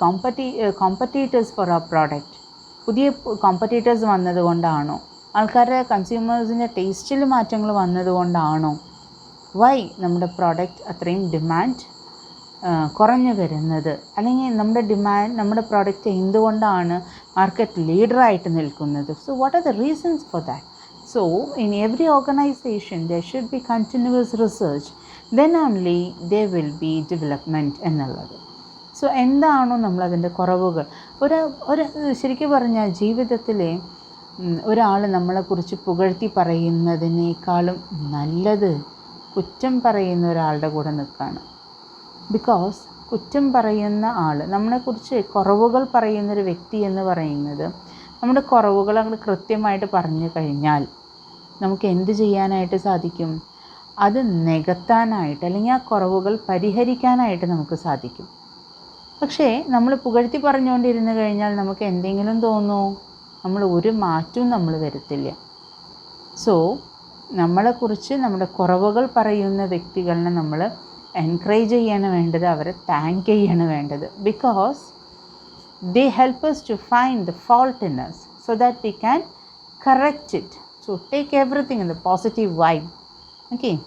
competitors for our product. പുതിയ കോമ്പറ്റീറ്റേഴ്സ് വന്നതുകൊണ്ടാണോ, ആൾക്കാരുടെ കൺസ്യൂമേഴ്സിൻ്റെ ടേസ്റ്റിൽ മാറ്റങ്ങൾ വന്നതുകൊണ്ടാണോ, വൈ നമ്മുടെ പ്രോഡക്റ്റ് അത്രയും ഡിമാൻഡ് കുറഞ്ഞു വരുന്നത്, അല്ലെങ്കിൽ നമ്മുടെ പ്രോഡക്റ്റ് എന്തുകൊണ്ടാണ് മാർക്കറ്റ് ലീഡറായിട്ട് നിൽക്കുന്നത്. So what are the reasons for that? So in every organisation there should be continuous research, then only there will be development എന്നുള്ളത്. സോ എന്താണോ നമ്മളതിൻ്റെ കുറവുകൾ, ഒരു ശരിക്കും പറഞ്ഞാൽ ജീവിതത്തിലെ ഒരാൾ നമ്മളെക്കുറിച്ച് പുകഴ്ത്തി പറയുന്നതിനേക്കാളും നല്ലത് കുറ്റം പറയുന്ന ഒരാളുടെ കൂടെ നിൽക്കുകയാണ്. ബിക്കോസ് കുറ്റം പറയുന്ന ആൾ, നമ്മളെക്കുറിച്ച് കുറവുകൾ പറയുന്നൊരു വ്യക്തി എന്ന് പറയുന്നത്, നമ്മുടെ കുറവുകൾ അങ്ങോട്ട് കൃത്യമായിട്ട് പറഞ്ഞു കഴിഞ്ഞാൽ നമുക്ക് എന്ത് ചെയ്യാനായിട്ട് സാധിക്കും? അത് നികത്താനായിട്ട് അല്ലെങ്കിൽ ആ കുറവുകൾ പരിഹരിക്കാനായിട്ട് നമുക്ക് സാധിക്കും. പക്ഷേ നമ്മൾ പുകഴ്ത്തി പറഞ്ഞുകൊണ്ടിരുന്നു കഴിഞ്ഞാൽ നമുക്ക് എന്തെങ്കിലും തോന്നുമോ? നമ്മൾ ഒരു മാറ്റവും നമ്മൾ വരുത്തില്ല. സോ നമ്മളെക്കുറിച്ച് നമ്മുടെ കുറവുകൾ പറയുന്ന വ്യക്തികളെ നമ്മൾ എൻകറേജ് ചെയ്യാണ് വേണ്ടത്, അവരെ താങ്ക് ചെയ്യാണ് വേണ്ടത്. Because they help us to find the fault in us so that we can correct it. So take everything in the positive vibe. Okay.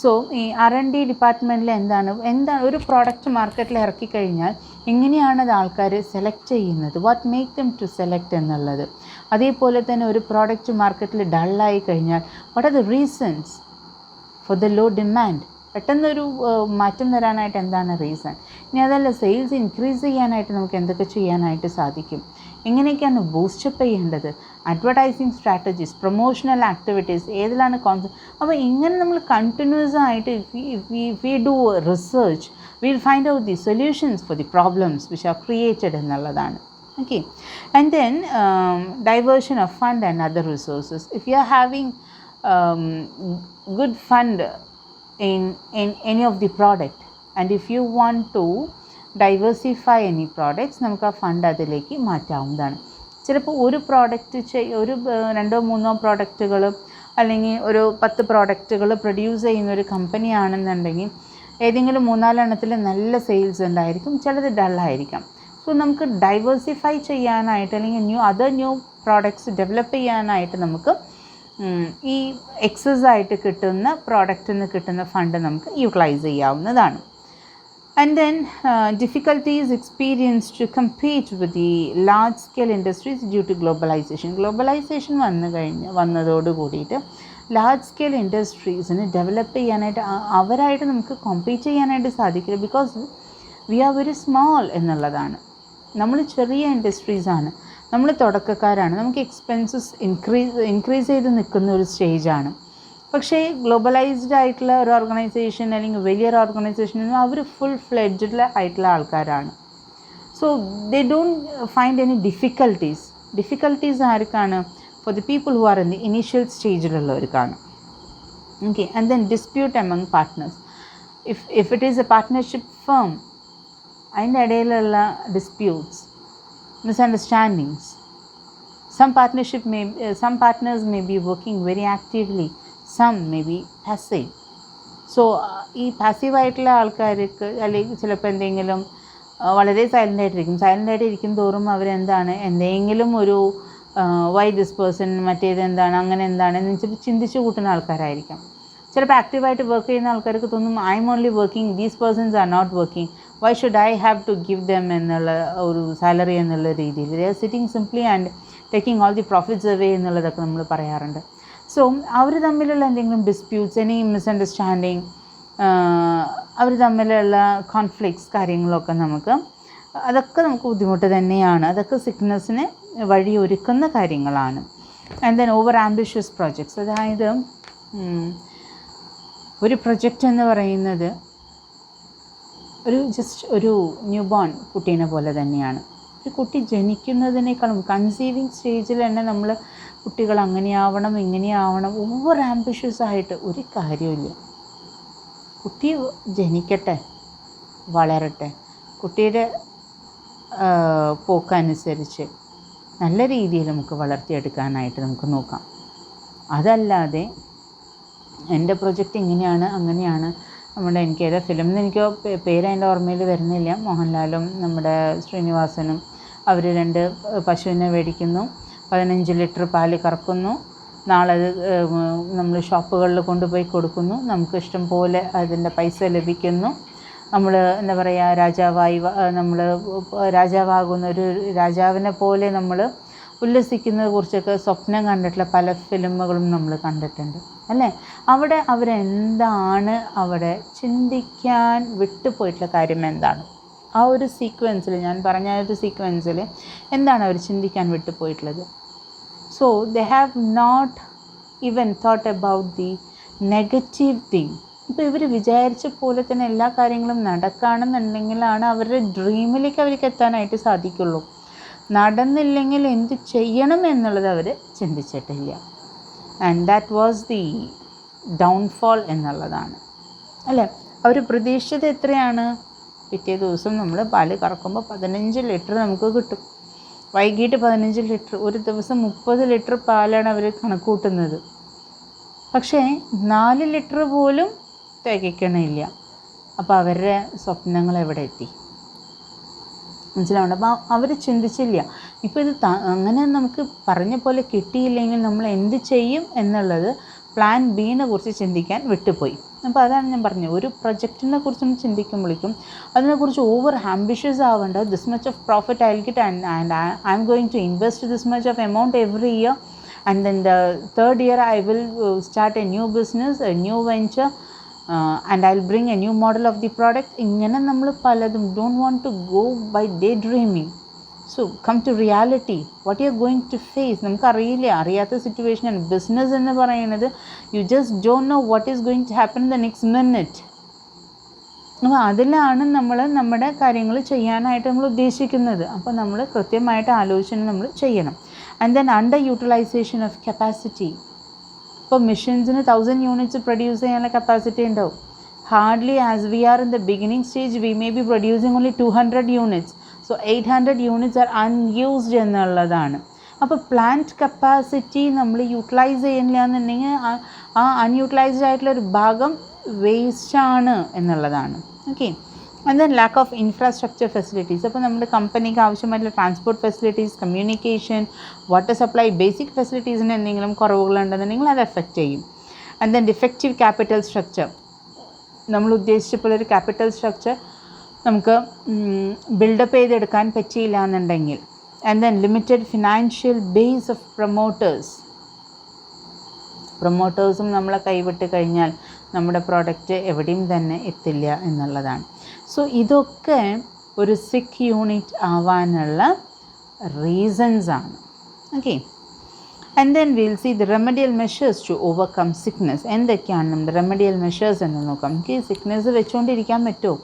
So ഈ R&D ഡിപ്പാർട്ട്മെൻറ്റിൽ എന്താണ് ഒരു പ്രോഡക്റ്റ് മാർക്കറ്റിൽ ഇറക്കി കഴിഞ്ഞാൽ എങ്ങനെയാണത് ആൾക്കാർ സെലക്ട് ചെയ്യുന്നത്, what make them to select എന്നുള്ളത്. അതേപോലെ തന്നെ ഒരു പ്രോഡക്റ്റ് മാർക്കറ്റിൽ ഡള്ളായി കഴിഞ്ഞാൽ what are the reasons for the low demand, പെട്ടെന്നൊരു മാറ്റം വരാനായിട്ട് എന്താണ് റീസൺ. ഇനി അതല്ല, സെയിൽസ് ഇൻക്രീസ് ചെയ്യാനായിട്ട് നമുക്ക് എന്തൊക്കെ ചെയ്യാനായിട്ട് സാധിക്കും, എങ്ങനെയൊക്കെയാണ് ബൂസ്റ്റപ്പ് ചെയ്യേണ്ടത്, അഡ്വർടൈസിങ് സ്ട്രാറ്റജീസ്, പ്രൊമോഷണൽ ആക്ടിവിറ്റീസ്, ഏതിലാണ് അപ്പോൾ ഇങ്ങനെ നമ്മൾ കണ്ടിന്യൂസ് ആയിട്ട് if we do research, we'll find out the solutions for the problems which are created എന്നുള്ളതാണ്. Okay, and then diversion of fund and other resources. If you are having good fund in any of the product, and if you want to diversify any products, നമുക്ക് ആ fund അതിലേക്ക് മാറ്റാവുന്നതാണ്. ചിലപ്പോൾ ഒരു product ഒരു 2-3 പ്രോഡക്റ്റുകൾ അല്ലെങ്കിൽ ഒരു 10 പ്രോഡക്റ്റുകൾ പ്രൊഡ്യൂസ് ചെയ്യുന്ന ഒരു കമ്പനി ആണെന്നുണ്ടെങ്കിൽ ഏതെങ്കിലും 3-4 നല്ല സെയിൽസ് ഉണ്ടായിരിക്കും, ചിലത് ഡള്ളായിരിക്കാം. സോ നമുക്ക് ഡൈവേഴ്സിഫൈ ചെയ്യാനായിട്ട് അല്ലെങ്കിൽ ന്യൂ പ്രോഡക്ട്സ് ഡെവലപ്പ് ചെയ്യാനായിട്ട് നമുക്ക് ഈ എക്സസ് ആയിട്ട് കിട്ടുന്ന പ്രോഡക്റ്റിൽ നിന്ന് കിട്ടുന്ന ഫണ്ട് നമുക്ക് യൂട്ടിലൈസ് ചെയ്യാവുന്നതാണ്. And then difficulties experienced to compete with the large scale industries due to globalization വന്നതോട് കൂടിയിട്ട് ലാർജ് സ്കെയിൽ ഇൻഡസ്ട്രീസിന് ഡെവലപ്പ് ചെയ്യാനായിട്ട് അവരായിട്ട് നമുക്ക് കോമ്പീറ്റ് ചെയ്യാനായിട്ട് സാധിക്കില്ല. Because we are very small എന്നുള്ളതാണ്. നമ്മൾ ചെറിയ ഇൻഡസ്ട്രീസാണ്, നമ്മൾ തുടക്കക്കാരാണ്, നമുക്ക് എക്സ്പെൻസസ് ഇൻക്രീസ് ചെയ്ത് നിൽക്കുന്ന ഒരു സ്റ്റേജാണ്. പക്ഷേ ഗ്ലോബലൈസ്ഡ് ആയിട്ടുള്ള ഒരു ഓർഗനൈസേഷൻ അല്ലെങ്കിൽ വലിയൊരു ഓർഗനൈസേഷനും അവർ ഫുൾ ഫ്ലെഡ്ജ്ഡ് ആയിട്ടുള്ള ആൾക്കാരാണ്. So they don't find any difficulties ആർക്കാണ്? For the people who are in the initial സ്റ്റേജിലുള്ളവർക്കാണ്. Okay, and then dispute among partners. If it is a partnership firm, അതിൻ്റെ ഇടയിലുള്ള disputes, misunderstandings, some partners may be working very actively, some may be passive. So ഈ പാസീവായിട്ടുള്ള ആൾക്കാർക്ക് അല്ലെങ്കിൽ ചിലപ്പോൾ എന്തെങ്കിലും വളരെ സൈലൻ്റായിട്ട് ഇരിക്കും തോറും അവരെന്താണ് എന്തെങ്കിലും ഒരു വൈ ദിസ് പേഴ്സൺ മറ്റേത് എന്താണ് അങ്ങനെ എന്താണ് എന്ന് ചിന്തിച്ച് കൂട്ടുന്ന ആൾക്കാരായിരിക്കാം. ചിലപ്പോൾ ആക്റ്റീവായിട്ട് വർക്ക് ചെയ്യുന്ന ആൾക്കാർക്ക് തോന്നും I'm only working, these persons are not working, why should I have to give them എന്നുള്ള ഒരു സാലറി എന്നുള്ള രീതിയിൽ they are sitting simply and taking all the profits away എന്നുള്ളതൊക്കെ നമ്മൾ പറയാറുണ്ട്. സോ അവർ തമ്മിലുള്ള എന്തെങ്കിലും ഡിസ്പ്യൂട്ട്സ്, എനി മിസ്അണ്ടർസ്റ്റാൻഡിങ്, അവർ തമ്മിലുള്ള കോൺഫ്ലിക്ട്സ് കാര്യങ്ങളൊക്കെ അതൊക്കെ നമുക്ക് ബുദ്ധിമുട്ട് തന്നെയാണ്. അതൊക്കെ സിക്നസ്സിന് വഴിയൊരുക്കുന്ന കാര്യങ്ങളാണ്. And then over ambitious projects, അതായത് ഒരു പ്രൊജക്റ്റ് എന്ന് പറയുന്നത് ഒരു ന്യൂ ബോൺ കുട്ടീനെ പോലെ തന്നെയാണ്. ഒരു കുട്ടി ജനിക്കുന്നതിനേക്കാളും കൺസീവിങ് സ്റ്റേജിൽ തന്നെ നമ്മൾ കുട്ടികൾ അങ്ങനെയാവണം ഇങ്ങനെയാവണം ഓവർ ആംബിഷ്യസ് ആയിട്ട് ഒരു കാര്യമില്ല. കുട്ടി ജനിക്കട്ടെ, വളരട്ടെ, കുട്ടിയുടെ പോക്കനുസരിച്ച് നല്ല രീതിയിൽ നമുക്ക് വളർത്തിയെടുക്കാനായിട്ട് നമുക്ക് നോക്കാം. അതല്ലാതെ എൻ്റെ പ്രൊജക്റ്റ് ഇങ്ങനെയാണ് അങ്ങനെയാണ്. എനിക്കേതാ ഫിലിമെന്ന് എനിക്ക് പേര് എൻ്റെ ഓർമ്മയിൽ വരുന്നില്ല. മോഹൻലാലും നമ്മുടെ ശ്രീനിവാസനും അവർ 2 പശുവിനെ മേടിക്കുന്നു, 15 ലിറ്റർ പാല് കറക്കുന്നു, നാളെ അത് നമ്മൾ ഷോപ്പുകളിൽ കൊണ്ടുപോയി കൊടുക്കുന്നു, നമുക്ക് ഇഷ്ടം പോലെ അതിൻ്റെ പൈസ ലഭിക്കുന്നു, നമ്മൾ എന്താ പറയുക രാജാവാകുന്ന ഒരു രാജാവിനെ പോലെ നമ്മൾ ഉല്ലസിക്കുന്നത് കുറിച്ചൊക്കെ സ്വപ്നം കണ്ടിട്ടുള്ള പല ഫിലിമുകളും നമ്മൾ കണ്ടിട്ടുണ്ട് അല്ലേ. അവിടെ അവരെന്താണ് അവിടെ ചിന്തിക്കാൻ വിട്ടുപോയിട്ടുള്ള കാര്യം എന്താണ്? ആ ഒരു സീക്വൻസിൽ, ഞാൻ പറഞ്ഞ ഒരു സീക്വൻസിൽ എന്താണ് അവർ ചിന്തിക്കാൻ വിട്ടുപോയിട്ടുള്ളത്? So they have not even thought about the negative thing. ഇപ്പോൾ ഇവർ വിചാരിച്ച പോലെ തന്നെ എല്ലാ കാര്യങ്ങളും നടക്കുകയാണെന്നുണ്ടെങ്കിലാണ് അവരുടെ ഡ്രീമിലേക്ക് അവർക്ക് എത്താനായിട്ട് സാധിക്കുള്ളൂ. നടന്നില്ലെങ്കിൽ എന്ത് ചെയ്യണം എന്നുള്ളത് അവർ ചിന്തിച്ചിട്ടില്ല. And that was the downfall എന്നുള്ളതാണ് അല്ലേ. അവർ പ്രതീക്ഷിച്ചത് എത്രയാണ്? പിറ്റേ ദിവസം നമ്മൾ പാല് കറക്കുമ്പോൾ 15 ലിറ്റർ നമുക്ക് കിട്ടും, വൈകിട്ട് 15 ലിറ്റർ, ഒരു ദിവസം 30 ലിറ്റർ പാലാണ് അവർ കണക്ക് കൂട്ടുന്നത്. പക്ഷേ 4 ലിറ്റർ പോലും തികയ്ക്കണില്ല. അപ്പോൾ അവരുടെ സ്വപ്നങ്ങൾ എവിടെ എത്തി? മനസ്സിലാവുന്നുണ്ട്. അപ്പോൾ അവർ ചിന്തിച്ചില്ല. ഇപ്പോൾ ഇത് അങ്ങനെ നമുക്ക് പറഞ്ഞ പോലെ കിട്ടിയില്ലെങ്കിൽ നമ്മൾ എന്ത് ചെയ്യും എന്നുള്ളത് പ്ലാൻ ബീനെ കുറിച്ച് ചിന്തിക്കാൻ വിട്ടുപോയി. അപ്പോൾ അതാണ് ഞാൻ പറഞ്ഞത്, ഒരു പ്രൊജക്റ്റിനെ കുറിച്ചും ചിന്തിക്കുമ്പോഴേക്കും അതിനെക്കുറിച്ച് ഓവർ ആംബിഷ്യസ് ആവേണ്ട. This much of profit I will get and I'm going to invest this much of amount every year and then the third year I will start a new business, a new venture, and I'll bring a new model of the product. ഇങ്ങനെ നമ്മൾ പലതും don't want to go by daydreaming. So come to reality, what you are going to face. അറിയാത്ത situation business എന്ന് പറയുന്നത് you just don't know what is going to happen in the next minute. അപ്പോൾ അതിലാണ് നമ്മൾ നമ്മുടെ കാര്യങ്ങൾ ചെയ്യാനായിട്ട് നമ്മൾ ഉദ്ദേശിക്കുന്നത്. അപ്പോൾ നമ്മൾ കൃത്യമായിട്ട് ആലോചിച്ച് നമ്മൾ ചെയ്യണം. And then under utilisation of capacity. ഇപ്പോൾ മെഷീൻസിന് 1000 യൂണിറ്റ്സ് പ്രൊഡ്യൂസ് ചെയ്യാനുള്ള കപ്പാസിറ്റി ഉണ്ടാവും. Hardly as we are in the beginning stage we may be producing only 200 units. So 800 units are unused എന്നുള്ളതാണ്. അപ്പോൾ പ്ലാന്റ് കപ്പാസിറ്റി നമ്മൾ യൂട്ടിലൈസ് ചെയ്യുന്നില്ല എന്നുണ്ടെങ്കിൽ ആ അൺയൂട്ടിലൈസ്ഡ് ആയിട്ടുള്ളൊരു ഭാഗം വേസ്റ്റാണ് എന്നുള്ളതാണ്. Okay. And then lack of infrastructure facilities. അപ്പോൾ നമ്മുടെ കമ്പനിക്ക് ആവശ്യമായിട്ടുള്ള transport facilities, communication, water supply, basic ഫെസിലിറ്റീസിന് എന്തെങ്കിലും കുറവുകളുണ്ടെന്നുണ്ടെങ്കിൽ അത് എഫക്റ്റ് ചെയ്യും. And then defective capital structure. നമ്മൾ ഉദ്ദേശിച്ചപ്പോൾ ഒരു ക്യാപിറ്റൽ സ്ട്രക്ചർ നമുക്ക് ബിൽഡപ്പ് ചെയ്തെടുക്കാൻ പറ്റിയില്ല എന്നുണ്ടെങ്കിൽ. And then limited financial base of പ്രൊമോട്ടേഴ്സും നമ്മളെ കൈവിട്ട് കഴിഞ്ഞാൽ നമ്മുടെ പ്രോഡക്റ്റ് എവിടെയും തന്നെ എത്തില്ല എന്നുള്ളതാണ്. സോ ഇതൊക്കെ ഒരു സിക്ക് യൂണിറ്റ് ആവാനുള്ള റീസൺസാണ്. Okay. And then will see the remedial measures to overcome sickness. എന്തൊക്കെയാണ് നമ്മുടെ റെമഡിയൽ മെഷേഴ്സ് എന്ന് നോക്കാം. നമുക്ക് ഈ സിക്നെസ് വെച്ചുകൊണ്ടിരിക്കാൻ പറ്റുമോ?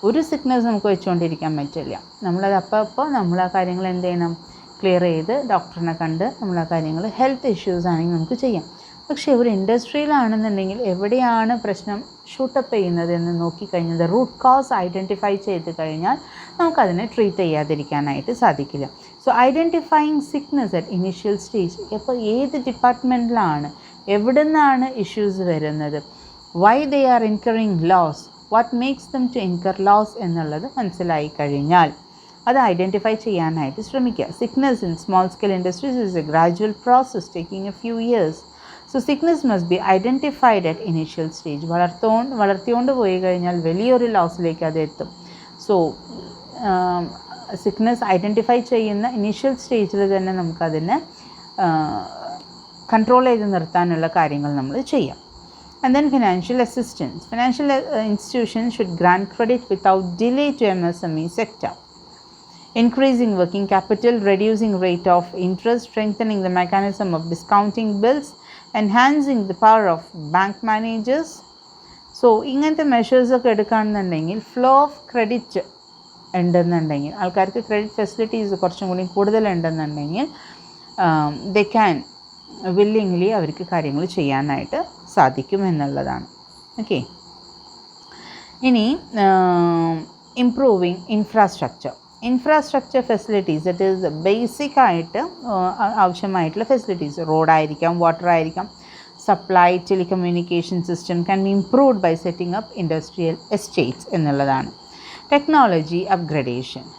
ഒരു സിക്നെസ് നമുക്ക് വെച്ചുകൊണ്ടിരിക്കാൻ പറ്റില്ല. നമ്മളത് അപ്പോൾ നമ്മൾ ആ കാര്യങ്ങൾ എന്ത് ചെയ്യണം? ക്ലിയർ ചെയ്ത് ഡോക്ടറിനെ കണ്ട് നമ്മൾ ആ കാര്യങ്ങൾ ഹെൽത്ത് ഇഷ്യൂസ് ആണെങ്കിൽ നമുക്ക് ചെയ്യാം. പക്ഷേ ഒരു ഇൻഡസ്ട്രിയിലാണെന്നുണ്ടെങ്കിൽ എവിടെയാണ് പ്രശ്നം ഷൂട്ടപ്പ് ചെയ്യുന്നത് എന്ന് നോക്കിക്കഴിഞ്ഞാൽ റൂട്ട് കോസ് ഐഡൻറ്റിഫൈ ചെയ്ത് കഴിഞ്ഞാൽ നമുക്കതിനെ ട്രീറ്റ് ചെയ്യാതിരിക്കാനായിട്ട് സാധിക്കില്ല. So identifying sickness at initial stage. അപ്പോൾ ഏത് ഡിപ്പാർട്ട്മെൻറ്റിലാണ് എവിടെ നിന്നാണ് ഇഷ്യൂസ് വരുന്നത്, why they are incurring loss, what makes them to incur loss എന്നുള്ളത് മനസ്സിലായി കഴിഞ്ഞാൽ അത് ഐഡൻറ്റിഫൈ ചെയ്യാനായിട്ട് ശ്രമിക്കുക. Sickness in small scale industries is a gradual process taking a few years. So sickness must be identified at initial stage. വളർത്തിക്കൊണ്ട് പോയി കഴിഞ്ഞാൽ വലിയൊരു ലോസിലേക്ക് അത് എത്തും. സോ സിക്നസ് ഐഡൻറ്റിഫൈ ചെയ്യുന്ന ഇനീഷ്യൽ സ്റ്റേജിൽ തന്നെ നമുക്കതിനെ കൺട്രോൾ ചെയ്ത് നിർത്താനുള്ള കാര്യങ്ങൾ നമ്മൾ ചെയ്യാം. And then financial assistance. Financial institutions should grant credit without delay to MSME sector. Increasing working capital, reducing rate of interest, strengthening the mechanism of discounting bills, enhancing the power of bank managers. So ഇങ്ങനത്തെ മെഷേഴ്സൊക്കെ എടുക്കുകയാണെന്നുണ്ടെങ്കിൽ flow of credit ഉണ്ടെന്നുണ്ടെങ്കിൽ, ആൾക്കാർക്ക് credit facilities കുറച്ചും കൂടി കൂടുതലുണ്ടെന്നുണ്ടെങ്കിൽ they can willingly അവർക്ക് കാര്യങ്ങൾ ചെയ്യാനായിട്ട് സാധിക്കും എന്നുള്ളതാണ്. ഓക്കെ, ഇനി improving infrastructure facilities, that is basic ആയിട്ട് ആവശ്യമായിട്ടുള്ള ഫെസിലിറ്റീസ്, റോഡായിരിക്കാം, വാട്ടർ ആയിരിക്കാം, supply, telecommunication system can be improved by setting up industrial estates എന്നുള്ളതാണ്.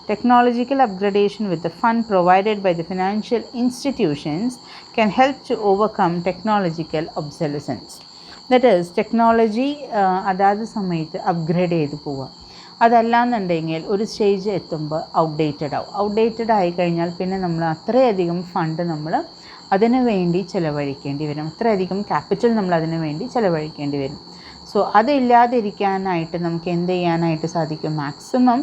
Technological upgradation with the fund provided by the financial institutions can help to overcome technological obsolescence. That is, technology അതാത് സമയത്ത് upgrade ചെയ്ത് പോവുക. അതല്ലാന്നുണ്ടെങ്കിൽ ഒരു stage എത്തുമ്പോൾ outdated ആയിക്കഴിഞ്ഞാൽ പിന്നെ നമ്മൾ അത്രയധികം ഫണ്ട് നമ്മൾ അതിനു വേണ്ടി ചിലവഴിക്കേണ്ടി വരും, അത്രയധികം ക്യാപിറ്റൽ നമ്മൾ അതിനു വേണ്ടി ചിലവഴിക്കേണ്ടി വരും. സോ അതില്ലാതിരിക്കാനായിട്ട് നമുക്ക് എന്ത് ചെയ്യാനായിട്ട് സാധിക്കും, മാക്സിമം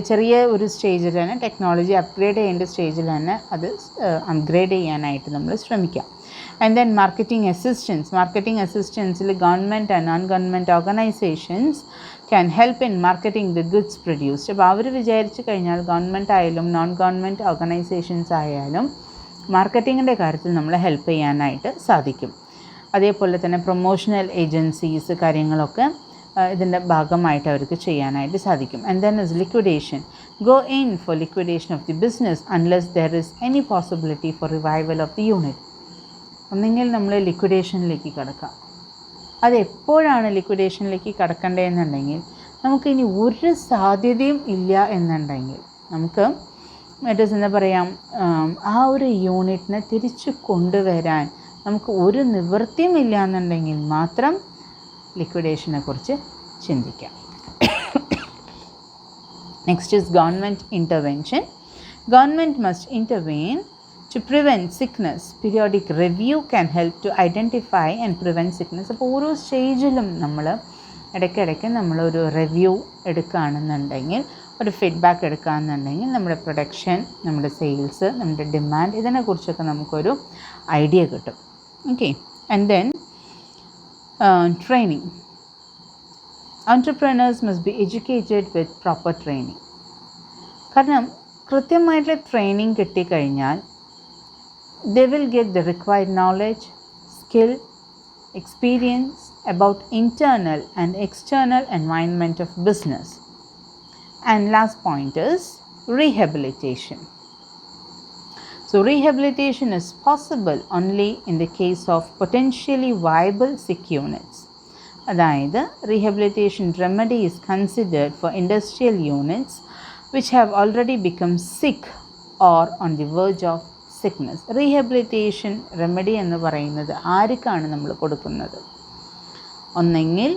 ചെറിയ ഒരു സ്റ്റേജിൽ തന്നെ ടെക്നോളജി അപ്ഗ്രേഡ് ചെയ്യേണ്ട സ്റ്റേജിൽ തന്നെ അത് അപ്ഗ്രേഡ് ചെയ്യാനായിട്ട് നമ്മൾ ശ്രമിക്കാം. ആൻഡ് ദെൻ മാർക്കറ്റിംഗ് അസിസ്റ്റൻസിൽ government and non government organisations can help in marketing the goods produced. അപ്പോൾ അവർ വിചാരിച്ചു കഴിഞ്ഞാൽ ഗവൺമെൻറ് ആയാലും നോൺ ഗവൺമെൻറ് ഓർഗനൈസേഷൻസ് ആയാലും മാർക്കറ്റിങ്ങിൻ്റെ കാര്യത്തിൽ നമ്മളെ ഹെൽപ്പ് ചെയ്യാനായിട്ട് സാധിക്കും. അതേപോലെ തന്നെ പ്രൊമോഷണൽ ഏജൻസീസ് കാര്യങ്ങളൊക്കെ ഇതിൻ്റെ ഭാഗമായിട്ട് അവർക്ക് ചെയ്യാനായിട്ട് സാധിക്കും. And then is liquidation. Go in for liquidation of the business unless there is any possibility four revival of the unit. ഒന്നെങ്കിൽ നമ്മൾ ലിക്വിഡേഷനിലേക്ക് കിടക്കാം. അതെപ്പോഴാണ് ലിക്വിഡേഷനിലേക്ക് കിടക്കേണ്ടതെന്നുണ്ടെങ്കിൽ നമുക്കിനി ഒരു സാധ്യതയും ഇല്ല എന്നുണ്ടെങ്കിൽ, നമുക്ക് എന്താ പറയാം, ആ ഒരു യൂണിറ്റിനെ തിരിച്ചു കൊണ്ടുവരാൻ നമുക്ക് ഒരു നിവൃത്തിയും ഇല്ല എന്നുണ്ടെങ്കിൽ മാത്രം ലിക്വിഡേഷനെ കുറിച്ച് ചിന്തിക്കാം. Next is government intervention. Government must intervene to prevent sickness. Periodic review can help to identify and prevent sickness. അപ്പോൾ ഓരോ സ്റ്റേജിലും നമ്മൾ ഇടയ്ക്കിടയ്ക്ക് നമ്മളൊരു റിവ്യൂ എടുക്കുകയാണെന്നുണ്ടെങ്കിൽ, ഒരു ഫീഡ്ബാക്ക് എടുക്കുകയാണെന്നുണ്ടെങ്കിൽ നമ്മുടെ പ്രൊഡക്ഷൻ, നമ്മുടെ സെയിൽസ്, നമ്മുടെ ഡിമാൻഡ്, ഇതിനെക്കുറിച്ചൊക്കെ നമുക്കൊരു ഐഡിയ കിട്ടും. Okay, and then training. Entrepreneurs must be educated with proper training. കാരണം കൃത്യമായിട്ടുള്ള ട്രെയിനിങ് കിട്ടിക്കഴിഞ്ഞാൽ they will get the required knowledge, skill, experience about internal and external environment of business. And last point is rehabilitation. So rehabilitation is possible only in the case of potentially viable sick units. അതായത് rehabilitation remedy is considered for industrial units which have already become sick or on the verge of sickness. Rehabilitation remedy എന്ന് പറയുന്നത് ആർക്കാണ് നമ്മൾ കൊടുക്കുന്നത്? ഒന്നെങ്കിൽ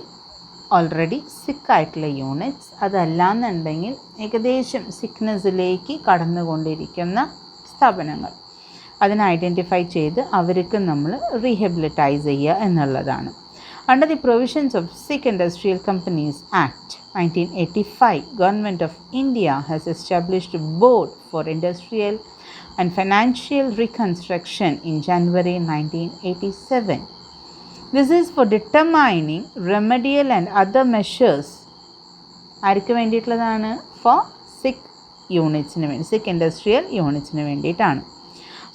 already സിക്കായിട്ടുള്ള units, അതല്ലാന്നുണ്ടെങ്കിൽ ഏകദേശം സിക്നെസ്സിലേക്ക് കടന്നുകൊണ്ടിരിക്കുന്ന സ്ഥാപനങ്ങൾ. അതിനെ ഐഡൻറ്റിഫൈ ചെയ്ത് അവർക്ക് നമ്മൾ റീഹാബിലിറ്റൈസ് ചെയ്യുക എന്നുള്ളതാണ്. Under the provisions of Sick Industrial Companies Act 1985, Government of India has established a board for industrial and financial reconstruction in January 1987. This is for determining remedial and other measures. ആർക്ക് വേണ്ടിയിട്ടുള്ളതാണ്? Four സിക്ക് യൂണിറ്റ്സിന് വേണ്ടി, സിക്ക് industrial യൂണിറ്റ്സിന് വേണ്ടിയിട്ടാണ്.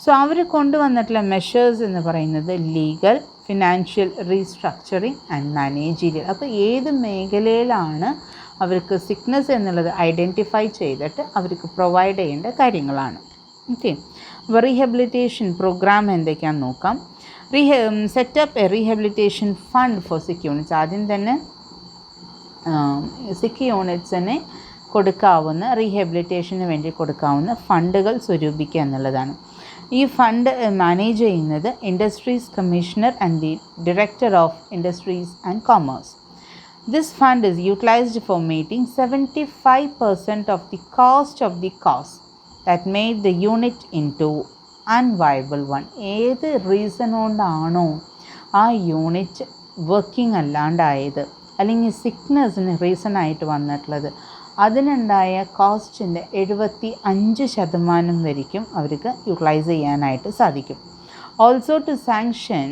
So അവർ കൊണ്ടുവന്നിട്ടുള്ള measures എന്ന് പറയുന്നത് legal, financial restructuring and managerial. അപ്പോൾ ഏത് മേഖലയിലാണ് അവർക്ക് സിക്നസ് എന്നുള്ളത് ഐഡൻറ്റിഫൈ ചെയ്തിട്ട് അവർക്ക് പ്രൊവൈഡ് ചെയ്യേണ്ട കാര്യങ്ങളാണ്. ഓക്കെ. അപ്പോൾ റീഹാബിലിറ്റേഷൻ പ്രോഗ്രാം എന്തൊക്കെയാണെന്ന് നോക്കാം. Setup a rehabilitation fund for sick units. ആദ്യം തന്നെ സിക്ക് യൂണിറ്റ്സിനെ കൊടുക്കാവുന്ന റീഹാബിലിറ്റേഷന് വേണ്ടി കൊടുക്കാവുന്ന ഫണ്ടുകൾ സ്വരൂപിക്കുക എന്നുള്ളതാണ്. ഈ ഫണ്ട് മാനേജ് ചെയ്യുന്നത് industries commissioner and the director of industries and commerce. This fund is utilized for meeting 75% of the cost that made the unit into unviable one. ഏത് റീസൺ കൊണ്ടാണോ ആ യൂണിറ്റ് വർക്കിംഗ് അല്ലാണ്ടായത്, അല്ലെങ്കിൽ സിക്നെസ്സിന് റീസൺ ആയിട്ട് വന്നിട്ടുള്ളത്, അതിനുണ്ടായ കോസ്റ്റിൻ്റെ 75% വരയ്ക്കും അവർക്ക് utilise ചെയ്യാനായിട്ട് സാധിക്കും. Also to sanction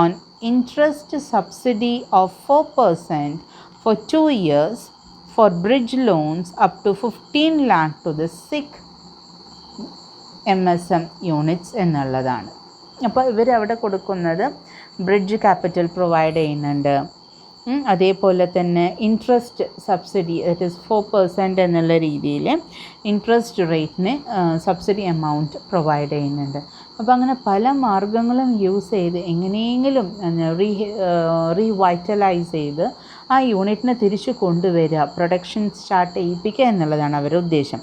on interest subsidy of 4% for 2 years for bridge loans up to 15 lakh to the sick MSM units എന്നുള്ളതാണ്. അപ്പോൾ ഇവരവിടെ കൊടുക്കുന്നത് ബ്രിഡ്ജ് ക്യാപിറ്റൽ പ്രൊവൈഡ് ചെയ്യുന്നുണ്ട്. അതേപോലെ തന്നെ ഇൻട്രസ്റ്റ് സബ്സിഡി, ദറ്റ് ഈസ് 4% എന്നുള്ള രീതിയിൽ ഇൻട്രസ്റ്റ് റേറ്റിന് സബ്സിഡി എമൗണ്ട് പ്രൊവൈഡ് ചെയ്യുന്നുണ്ട്. അപ്പോൾ അങ്ങനെ പല മാർഗങ്ങളും യൂസ് ചെയ്ത് എങ്ങനെയെങ്കിലും റീവൈറ്റലൈസ് ചെയ്ത് ആ യൂണിറ്റിനെ തിരിച്ചു കൊണ്ടുവരിക, പ്രൊഡക്ഷൻ സ്റ്റാർട്ട് ചെയ്യിപ്പിക്കുക എന്നുള്ളതാണ് അവരുടെ ഉദ്ദേശം.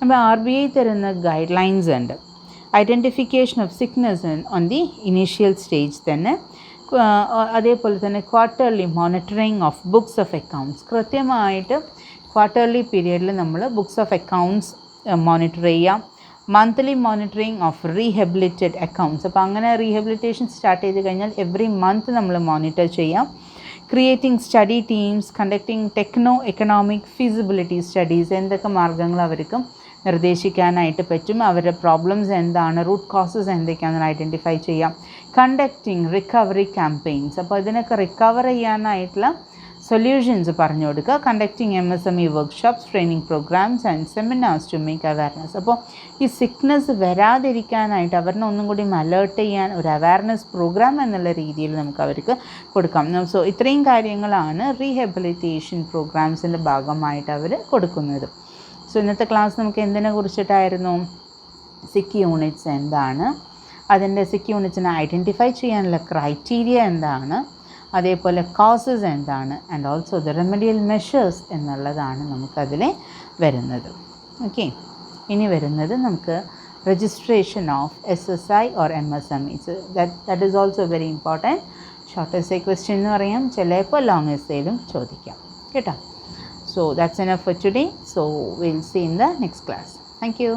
അപ്പോൾ RBI തരുന്ന ഗൈഡ് ലൈൻസ് ഉണ്ട്. Identification of sickness on the initial stage തന്നെ, അതേപോലെ തന്നെ quarterly monitoring of books of accounts. കൃത്യമായിട്ട് ക്വാർട്ടർലി പീരിയഡിൽ നമ്മൾ ബുക്സ് ഓഫ് അക്കൗണ്ട്സ് മോണിറ്റർ ചെയ്യാം. Monthly monitoring of rehabilitated accounts. അപ്പോൾ അങ്ങനെ റീഹാബിലിറ്റേഷൻ സ്റ്റാർട്ട് ചെയ്ത് കഴിഞ്ഞാൽ എവറി മന്ത് നമ്മൾ മോണിറ്റർ ചെയ്യാം. Creating study teams, conducting techno economic feasibility studies. എന്തൊക്കെ മാർഗ്ഗങ്ങൾ അവർക്കും നിർദ്ദേശിക്കാനായിട്ട് പറ്റും, അവരുടെ പ്രോബ്ലംസ് എന്താണ്, റൂട്ട് കോസസ് എന്തൊക്കെയാണെന്ന് ഐഡൻറ്റിഫൈ ചെയ്യാം. Conducting recovery campaigns. അപ്പോൾ ഇതിനൊക്കെ റിക്കവർ ചെയ്യാനായിട്ടുള്ള സൊല്യൂഷൻസ് പറഞ്ഞു കൊടുക്കുക. Conducting MSME workshops, training programmes and seminars to make awareness. അപ്പോൾ ഈ സിക്നെസ് വരാതിരിക്കാനായിട്ട് അവരിനെ ഒന്നും കൂടി അലേർട്ട് ചെയ്യാൻ ഒരു അവയർനെസ് പ്രോഗ്രാം എന്നുള്ള രീതിയിൽ നമുക്ക് അവർക്ക് കൊടുക്കാം. സോ ഇത്രയും കാര്യങ്ങളാണ് റീഹാബിലിറ്റേഷൻ പ്രോഗ്രാംസിൻ്റെ ഭാഗമായിട്ട് അവർ കൊടുക്കുന്നത്. സോ ഇന്നത്തെ ക്ലാസ് നമുക്ക് എന്തിനെ കുറിച്ചിട്ടായിരുന്നു? സിക്ക് യൂണിറ്റ്സ് എന്താണ്, അതിൻ്റെ സിക്ക് യൂണിറ്റ്സിനെ ഐഡൻറ്റിഫൈ ചെയ്യാനുള്ള ക്രൈറ്റീരിയ എന്താണ്, അതേപോലെ കോസസ് എന്താണ്, and also the remedial measures എന്നുള്ളതാണ് നമുക്കതിൽ വരുന്നത്. ഓക്കെ, ഇനി വരുന്നത് നമുക്ക് registration of SSI or MSME. That is also very important. Short essay question എന്ന് പറയാം, ചിലപ്പോൾ ലോങ് എസ്സേയിലും ചോദിക്കാം കേട്ടോ. So that's enough for today. So we'll see in the next class. Thank you.